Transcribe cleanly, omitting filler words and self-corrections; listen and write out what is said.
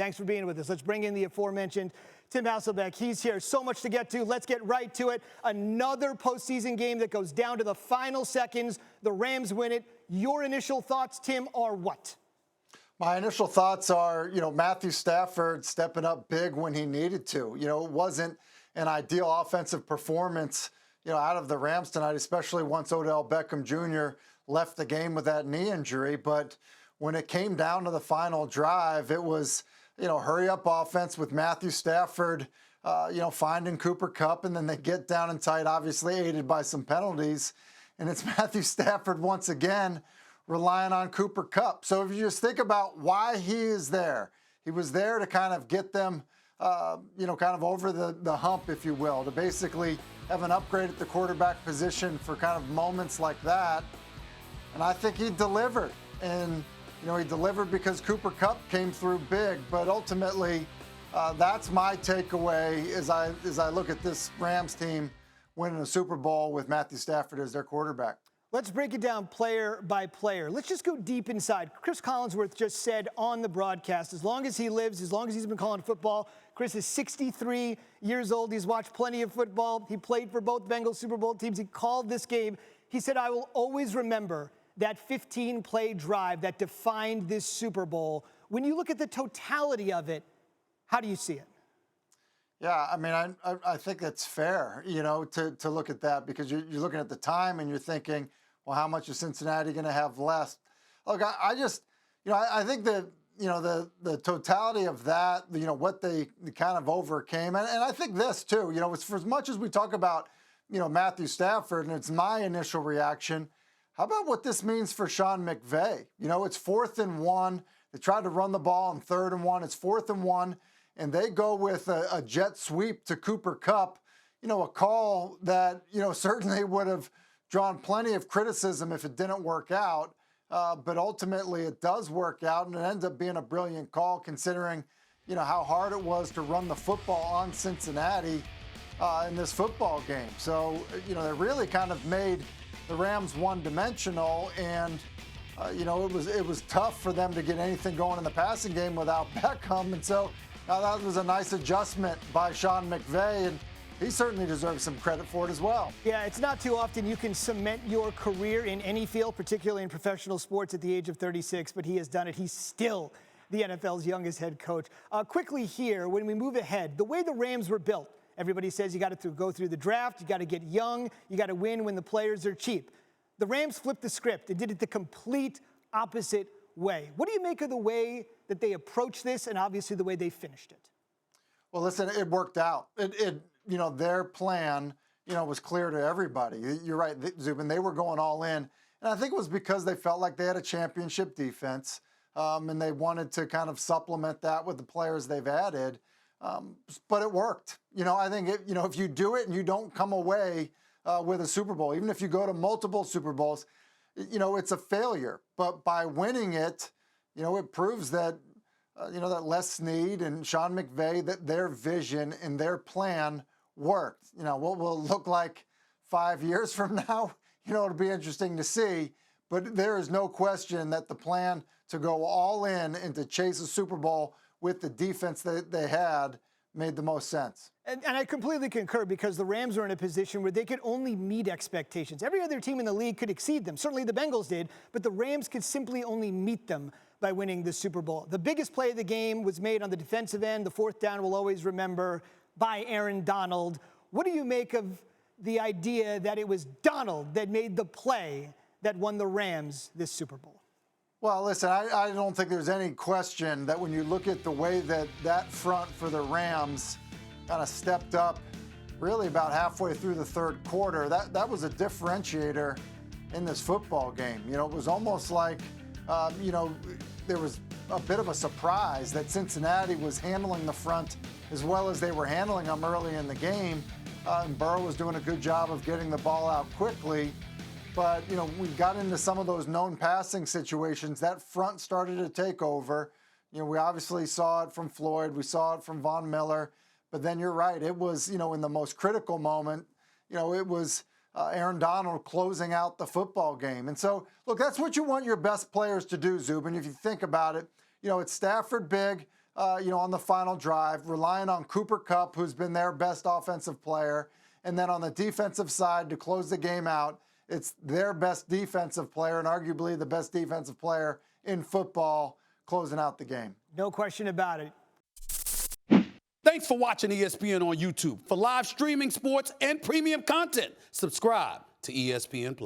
Thanks for being with us. Let's bring in the aforementioned Tim Hasselbeck. He's here. So much to get to. Let's get right to it. Another postseason game that goes down to the final seconds. The Rams win it. Your initial thoughts, Tim, are what? My initial thoughts are, Matthew Stafford stepping up big when he needed to. It wasn't an ideal offensive performance, out of the Rams tonight, especially once Odell Beckham Jr. left the game with that knee injury. But when it came down to the final drive, it was, hurry up offense with Matthew Stafford, finding Cooper Kupp, and then they get down and tight, obviously aided by some penalties. And it's Matthew Stafford once again relying on Cooper Kupp. So if you just think about why he is there, he was there to kind of get them, kind of over the hump, if you will, to basically have an upgrade at the quarterback position for kind of moments like that. And I think he delivered. And, he delivered because Cooper Kupp came through big. But ultimately, that's my takeaway as I look at this Rams team winning a Super Bowl with Matthew Stafford as their quarterback. Let's break it down player by player. Let's just go deep inside. Chris Collinsworth just said on the broadcast, as long as he lives, as long as he's been calling football, Chris is 63 years old. He's watched plenty of football. He played for both Bengals Super Bowl teams. He called this game. He said, I will always remember that 15-play drive that defined this Super Bowl. When you look at the totality of it, how do you see it? Yeah, I mean, I think that's fair, to look at that, because you're looking at the time and you're thinking, well, how much is Cincinnati going to have left? Look, I just, I think that, the totality of that, what they kind of overcame. And I think this, too, it's for as much as we talk about, Matthew Stafford, and it's my initial reaction, how about what this means for Sean McVay? It's 4th and 1. They tried to run the ball on 3rd and 1. It's 4th and 1. And they go with a jet sweep to Cooper Kupp, a call that, certainly would have drawn plenty of criticism if it didn't work out. But ultimately, it does work out, and it ends up being a brilliant call considering, how hard it was to run the football on Cincinnati in this football game. So, they really kind of made the Rams one-dimensional, and it was tough for them to get anything going in the passing game without Beckham. And so that was a nice adjustment by Sean McVay, and he certainly deserves some credit for it as well. Yeah, it's not too often you can cement your career in any field, particularly in professional sports at the age of 36, but he has done it. He's still the NFL's youngest head coach. Quickly here, when we move ahead, the way the Rams were built, everybody says you got to go through the draft, you got to get young, you got to win when the players are cheap. The Rams flipped the script and did it the complete opposite way. What do you make of the way that they approached this and obviously the way they finished it? Well, listen, it worked out. Their plan, was clear to everybody. You're right, Zubin. They were going all in. And I think it was because they felt like they had a championship defense, and they wanted to kind of supplement that with the players they've added. But it worked. I think, if you do it and you don't come away with a Super Bowl, even if you go to multiple Super Bowls, it's a failure. But by winning it, it proves that, that Les Snead and Sean McVay, that their vision and their plan worked. What will it look like 5 years from now? It'll be interesting to see. But there is no question that the plan to go all in and to chase a Super Bowl with the defense that they had made the most sense. And I completely concur, because the Rams are in a position where they could only meet expectations. Every other team in the league could exceed them. Certainly the Bengals did, but the Rams could simply only meet them by winning the Super Bowl. The biggest play of the game was made on the defensive end. The 4th down we'll always remember, by Aaron Donald. What do you make of the idea that it was Donald that made the play that won the Rams this Super Bowl? Well, listen, I don't think there's any question that when you look at the way that front for the Rams kind of stepped up really about halfway through the 3rd quarter, that was a differentiator in this football game. It was almost like, there was a bit of a surprise that Cincinnati was handling the front as well as they were handling them early in the game. And Burrow was doing a good job of getting the ball out quickly. But, we got into some of those known passing situations. That front started to take over. We obviously saw it from Floyd. We saw it from Von Miller. But then you're right. It was, in the most critical moment, it was Aaron Donald closing out the football game. And so, look, that's what you want your best players to do, Zubin. If you think about it, it's Stafford big, on the final drive, relying on Cooper Kupp, who's been their best offensive player. And then on the defensive side to close the game out, it's their best defensive player and arguably the best defensive player in football closing out the game. No question about it. Thanks for watching ESPN on YouTube. For live streaming sports and premium content, subscribe to ESPN+.